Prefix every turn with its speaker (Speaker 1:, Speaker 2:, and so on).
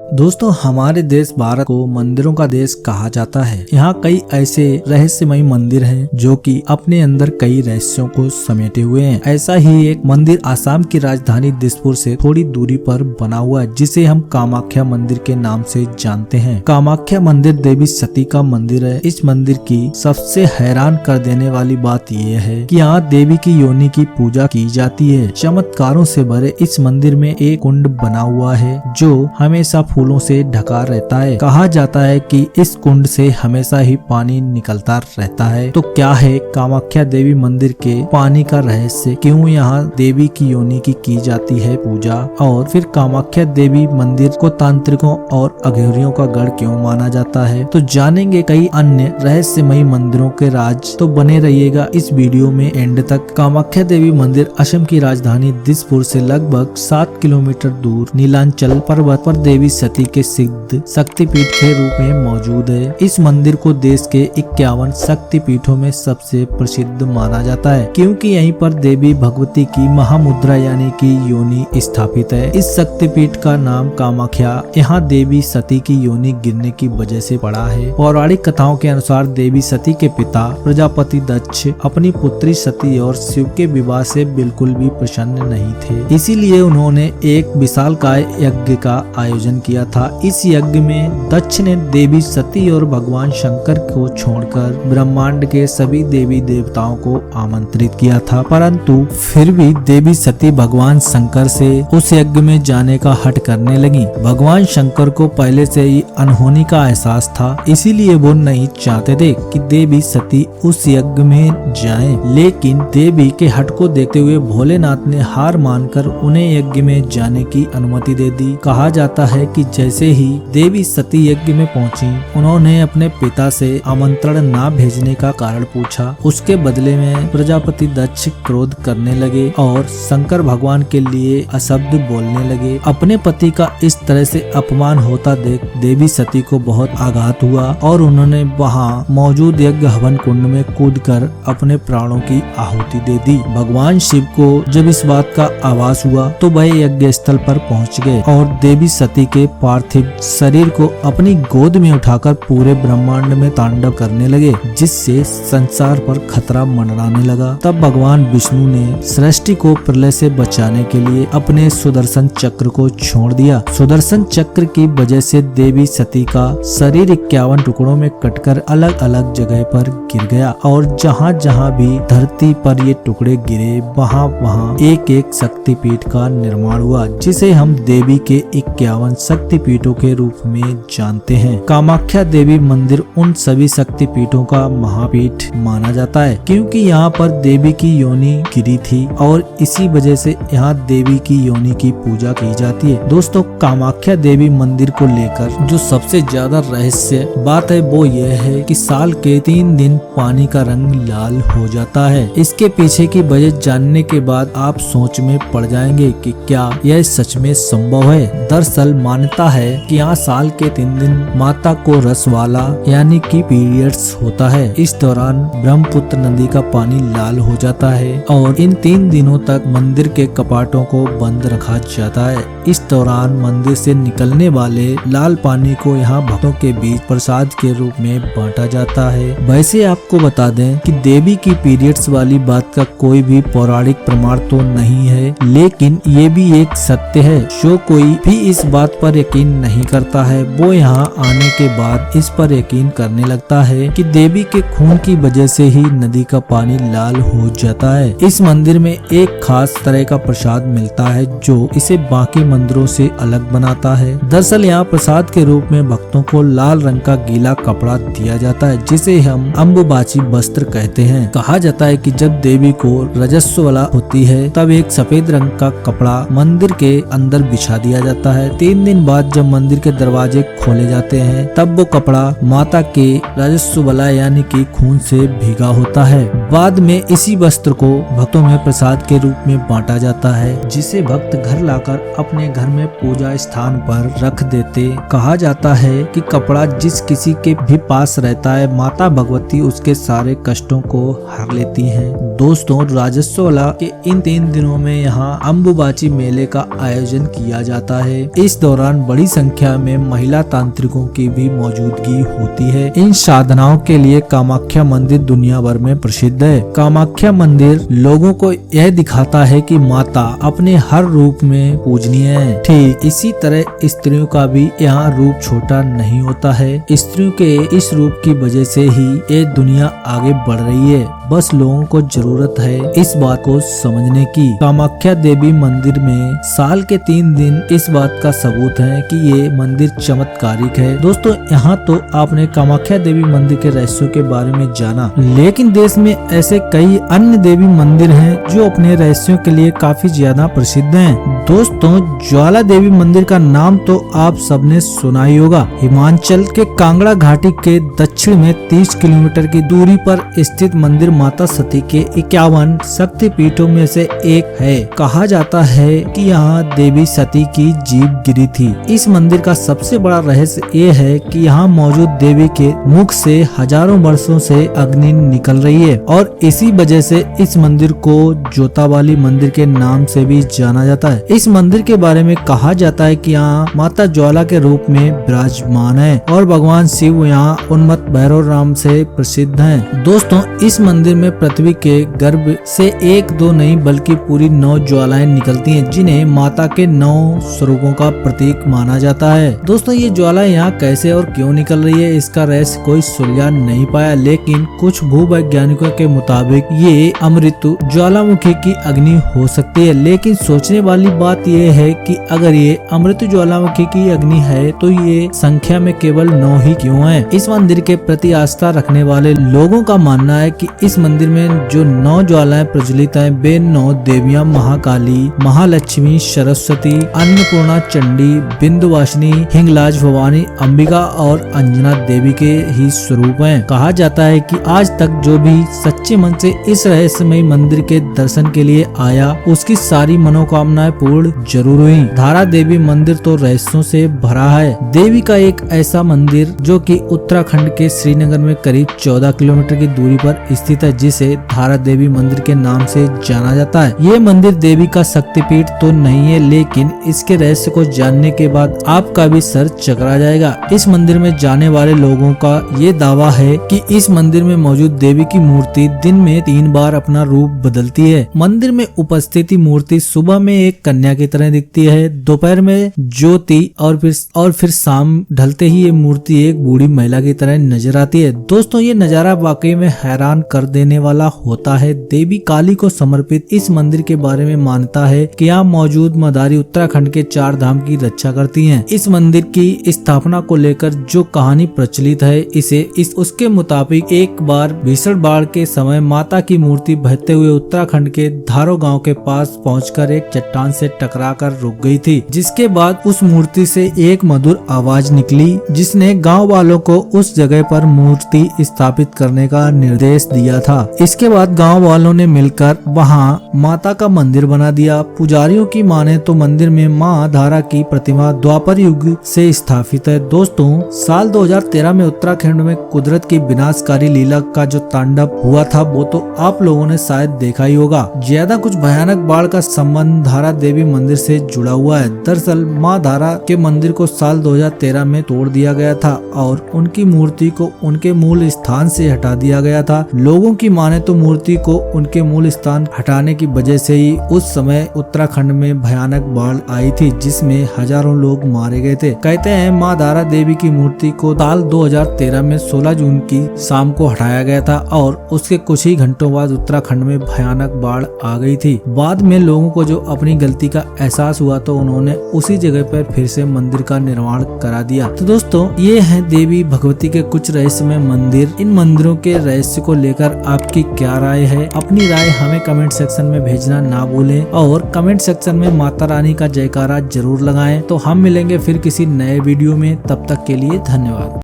Speaker 1: दोस्तों, हमारे देश भारत को मंदिरों का देश कहा जाता है। यहाँ कई ऐसे रहस्यमयी मंदिर हैं जो कि अपने अंदर कई रहस्यों को समेटे हुए हैं। ऐसा ही एक मंदिर आसाम की राजधानी दिसपुर से थोड़ी दूरी पर बना हुआ है, जिसे हम कामाख्या मंदिर के नाम से जानते हैं। कामाख्या मंदिर देवी सती का मंदिर है। इस मंदिर की सबसे हैरान कर देने वाली बात यह है कि यहाँ देवी की योनि की पूजा की जाती है। चमत्कारों से भरे इस मंदिर में एक कुंड बना हुआ है जो हमेशा फूलों से ढका रहता है। कहा जाता है कि इस कुंड से हमेशा ही पानी निकलता रहता है। तो क्या है कामाख्या देवी मंदिर के पानी का रहस्य? क्यों यहाँ देवी की योनि की जाती है पूजा? और फिर कामाख्या देवी मंदिर को तांत्रिकों और अघोरियों का गढ़ क्यों माना जाता है? तो जानेंगे कई अन्य रहस्यमयी मंदिरों के राज। तो बने रहिएगा इस वीडियो में एंड तक। कामाख्या देवी मंदिर असम की राजधानी दिसपुर से लगभग 7 किलोमीटर दूर नीलांचल पर्वत पर देवी सती के सिद्ध शक्तिपीठ के रूप में मौजूद है। इस मंदिर को देश के 51 शक्तिपीठों में सबसे प्रसिद्ध माना जाता है, क्योंकि यहीं पर देवी भगवती की महामुद्रा यानी कि योनि स्थापित है। इस शक्तिपीठ का नाम कामाख्या यहाँ देवी सती की योनि गिरने की वजह से पड़ा है। पौराणिक कथाओं के अनुसार देवी सती के पिता प्रजापति दक्ष अपनी पुत्री सती और शिव के विवाह से बिल्कुल भी प्रसन्न नहीं थे, इसीलिए उन्होंने एक विशालकाय यज्ञ का आयोजन किया था। इस यज्ञ में दक्ष ने देवी सती और भगवान शंकर को छोड़कर ब्रह्मांड के सभी देवी देवताओं को आमंत्रित किया था, परंतु फिर भी देवी सती भगवान शंकर से उस यज्ञ में जाने का हट करने लगी। भगवान शंकर को पहले से ही अनहोनी का एहसास था, इसीलिए वो नहीं चाहते थे कि देवी सती उस यज्ञ में जाएं। लेकिन देवी के हट को देखते हुए भोलेनाथ ने हार मानकर उन्हें यज्ञ में जाने की अनुमति दे दी। कहा जाता है कि जैसे ही देवी सती यज्ञ में पहुंची, उन्होंने अपने पिता से आमंत्रण ना भेजने का कारण पूछा। उसके बदले में प्रजापति दक्ष क्रोध करने लगे और शंकर भगवान के लिए अशब्द बोलने लगे। अपने पति का इस तरह से अपमान होता देख देवी सती को बहुत आघात हुआ और उन्होंने वहाँ मौजूद यज्ञ हवन कुंड में कूदकर अपने प्राणों की आहुति दे दी। भगवान शिव को जब इस बात का आभास हुआ तो वह यज्ञ स्थल पर पहुँच गए और देवी सती के पार्थिव शरीर को अपनी गोद में उठाकर पूरे ब्रह्मांड में तांडव करने लगे, जिससे संसार पर खतरा मंडराने लगा। तब भगवान विष्णु ने सृष्टि को प्रलय से बचाने के लिए अपने सुदर्शन चक्र को छोड़ दिया। सुदर्शन चक्र की वजह से देवी सती का शरीर 51 टुकड़ों में कटकर अलग अलग जगह पर गिर गया और जहाँ जहाँ भी धरती पर ये टुकड़े गिरे वहाँ वहाँ एक एक शक्तिपीठ का निर्माण हुआ, जिसे हम देवी के 51 शक्तिपीठों के रूप में जानते हैं। कामाख्या देवी मंदिर उन सभी शक्तिपीठों का महापीठ माना जाता है, क्योंकि यहाँ पर देवी की योनि गिरी थी और इसी वजह से यहाँ देवी की योनि की पूजा की जाती है। दोस्तों, कामाख्या देवी मंदिर को लेकर जो सबसे ज्यादा रहस्य बात है वो यह है कि साल के 3 दिन पानी का रंग लाल हो जाता है। इसके पीछे की वजह जानने के बाद आप सोच में पड़ जाएंगे कि क्या यह सच में संभव है। दरअसल मान्यता है कि यहाँ साल के 3 दिन माता को रसवाला यानी कि पीरियड्स होता है। इस दौरान ब्रह्मपुत्र नदी का पानी लाल हो जाता है और इन 3 दिनों तक मंदिर के कपाटों को बंद रखा जाता है। इस दौरान मंदिर से निकलने वाले लाल पानी को यहाँ भक्तों के बीच प्रसाद के रूप में बांटा जाता है। वैसे आपको बता दें कि देवी की पीरियड्स वाली बात का कोई भी पौराणिक प्रमाण तो नहीं है, लेकिन ये भी एक सत्य है। जो कोई भी इस बात पर यकीन नहीं करता है वो यहाँ आने के बाद इस पर यकीन करने लगता है कि देवी के खून की वजह से ही नदी का पानी लाल हो जाता है। इस मंदिर में एक खास तरह का प्रसाद मिलता है जो इसे बाकी मंदिरों से अलग बनाता है। दरअसल यहाँ प्रसाद के रूप में भक्तों को लाल रंग का गीला कपड़ा दिया जाता है, जिसे हम अम्बुबाची वस्त्र कहते हैं। कहा जाता है कि जब देवी को रजस्वला होती है तब एक सफेद रंग का कपड़ा मंदिर के अंदर बिछा दिया जाता है। 3 दिन बाद जब मंदिर के दरवाजे खोले जाते हैं तब वो कपड़ा माता के रजस्वला यानी कि खून से भीगा होता है। बाद में इसी वस्त्र को भक्तों में प्रसाद के रूप में बांटा जाता है, जिसे भक्त घर लाकर अपने घर में पूजा स्थान पर रख देते। कहा जाता है कि कपड़ा जिस किसी के भी पास रहता है माता भगवती उसके सारे कष्टों को हर लेती हैं। दोस्तों, राजस्वला के इन 3 दिनों में यहाँ अम्बुबाची मेले का आयोजन किया जाता है। इस दौरान बड़ी संख्या में महिला तांत्रिकों की भी मौजूदगी होती है। इन साधनाओं के लिए कामाख्या मंदिर दुनिया भर में प्रसिद्ध है। कामाख्या मंदिर लोगों को यह दिखाता है कि माता अपने हर रूप में पूजनीय है। ठीक इसी तरह स्त्रियों का भी यहाँ रूप छोटा नहीं होता है। स्त्रियों के इस रूप की वजह से ही ये दुनिया आगे बढ़ रही है। बस लोगों को जरूरत है इस बात को समझने की। कामाख्या देवी मंदिर में साल के 3 दिन इस बात का सबूत है कि ये मंदिर चमत्कारिक है। दोस्तों यहाँ तो आपने कामाख्या देवी मंदिर के रहस्यों के बारे में जाना, लेकिन देश में ऐसे कई अन्य देवी मंदिर हैं जो अपने रहस्यों के लिए काफी ज्यादा प्रसिद्ध हैं। दोस्तों ज्वाला देवी मंदिर का नाम तो आप सबने सुना ही होगा। हिमाचल के कांगड़ा घाटी के दक्षिण में 30 किलोमीटर की दूरी पर स्थित मंदिर माता सती के 51 शक्ति पीठों में से एक है। कहा जाता है कि यहाँ देवी सती की जीभ गिरी थी। इस मंदिर का सबसे बड़ा रहस्य ये है कि यहाँ मौजूद देवी के मुख से हजारों वर्षों से अग्नि निकल रही है और इसी वजह से इस मंदिर को जोतावाली मंदिर के नाम से भी जाना जाता है। इस मंदिर के बारे में कहा जाता है कि यहाँ माता ज्वाला के रूप में विराजमान है और भगवान शिव यहाँ उन्मत्त भैरव राम से प्रसिद्ध हैं। दोस्तों इस मंदिर में पृथ्वी के गर्भ से 1-2 नहीं बल्कि पूरी 9 ज्वालाएं निकलती हैं, जिन्हें माता के 9 स्वरूपों का प्रतीक माना जाता है। दोस्तों ये ज्वाला यहाँ कैसे और क्यों निकल रही है, इसका रहस्य कोई सुलझा नहीं पाया, लेकिन कुछ भूवैज्ञानिकों के मुताबिक ये अमृत ज्वालामुखी की अग्नि हो सकती है। लेकिन सोचने वाली बात ये है कि अगर ये अमृत ज्वालामुखी की अग्नि है तो ये संख्या में केवल 9 ही क्यों है। इस मंदिर के प्रति आस्था रखने वाले लोगों का मानना है कि इस मंदिर में जो 9 ज्वालाएं प्रज्वलित हैं वे 9 देवियां महाकाली, महालक्ष्मी, सरस्वती, अन्नपूर्णा, चंडी, बिंदुवासिनी, हिंगलाज भवानी, अंबिका और अंजना देवी के ही स्वरूप हैं। कहा जाता है कि आज तक जो भी सच्चे मन से इस रहस्यमय मंदिर के दर्शन के लिए आया उसकी सारी मनोकामनाएं पूर्ण जरूर हुई। धारा देवी मंदिर तो रहस्यों से भरा है। देवी का एक ऐसा मंदिर जो कि उत्तराखंड के श्रीनगर में करीब 14 किलोमीटर की दूरी पर स्थित है, जिसे धारा देवी मंदिर के नाम से जाना जाता है। ये मंदिर देवी का शक्तिपीठ तो नहीं है, लेकिन इसके रहस्य को जानने के बाद आपका भी सर चकरा जाएगा। इस मंदिर में जाने वाले लोगों का ये दावा है कि इस मंदिर में मौजूद देवी की मूर्ति दिन में 3 बार अपना रूप बदलती है। मंदिर में उपस्थित मूर्ति सुबह में एक कन्या की तरह दिखती है, दोपहर में ज्योति और फिर शाम ढलते ही ये मूर्ति एक बूढ़ी महिला की तरह नजर आती है। दोस्तों ये नजारा वाकई में हैरान कर देने वाला होता है। देवी काली को समर्पित इस मंदिर के बारे में मानता है कि यहाँ मौजूद मदारी उत्तराखंड के 4 धाम की रक्षा करती हैं। इस मंदिर की स्थापना को लेकर जो कहानी प्रचलित है उसके मुताबिक एक बार भीषण बाढ़ के समय माता की मूर्ति बहते हुए उत्तराखंड के धारो गांव के पास पहुंचकर एक चट्टान से टकराकर रुक गई थी, जिसके बाद उस मूर्ति से एक मधुर आवाज निकली जिसने गांव वालों को उस जगह पर मूर्ति स्थापित करने का निर्देश दिया था। इसके बाद गांव वालों ने मिलकर वहां माता का मंदिर बना दिया। पुजारियों की माने तो मंदिर में मां धारा की प्रतिमा द्वापर युग से स्थापित है। दोस्तों साल 2013 में उत्तराखंड में कुदरत की विनाशकारी लीला का जो तांडव हुआ था वो तो आप लोगों ने शायद देखा ही होगा। ज्यादा कुछ भयानक बाढ़ का संबंध धारा देवी मंदिर से जुड़ा हुआ है। दरअसल मां धारा के मंदिर को साल 2013 में तोड़ दिया गया था और उनकी मूर्ति को उनके मूल स्थान से हटा दिया गया था। लोगों की माने तो मूर्ति को उनके मूल स्थान हटाने की वजह से ही उस समय उत्तराखंड में भयानक बाढ़ आई थी, जिसमें हजारों लोग मारे गए थे। कहते हैं मां धारा देवी की मूर्ति को साल 2013 में 16 जून की शाम को हटाया गया था और उसके कुछ ही घंटों बाद उत्तराखंड में भयानक बाढ़ आ गई थी। बाद में लोगों को जो अपनी गलती का एहसास हुआ तो उन्होंने उसी जगह पर फिर से मंदिर का निर्माण करा दिया। तो दोस्तों ये है देवी भगवती के कुछ रहस्यमय मंदिर। इन मंदिरों के रहस्य को लेकर आपकी क्या राय है? अपनी राय हमें कमेंट सेक्शन में भेजना ना भूलें और कमेंट सेक्शन में माता रानी का जयकारा जरूर लगाएं। तो हम मिलेंगे फिर किसी नए वीडियो में, तब तक के लिए धन्यवाद।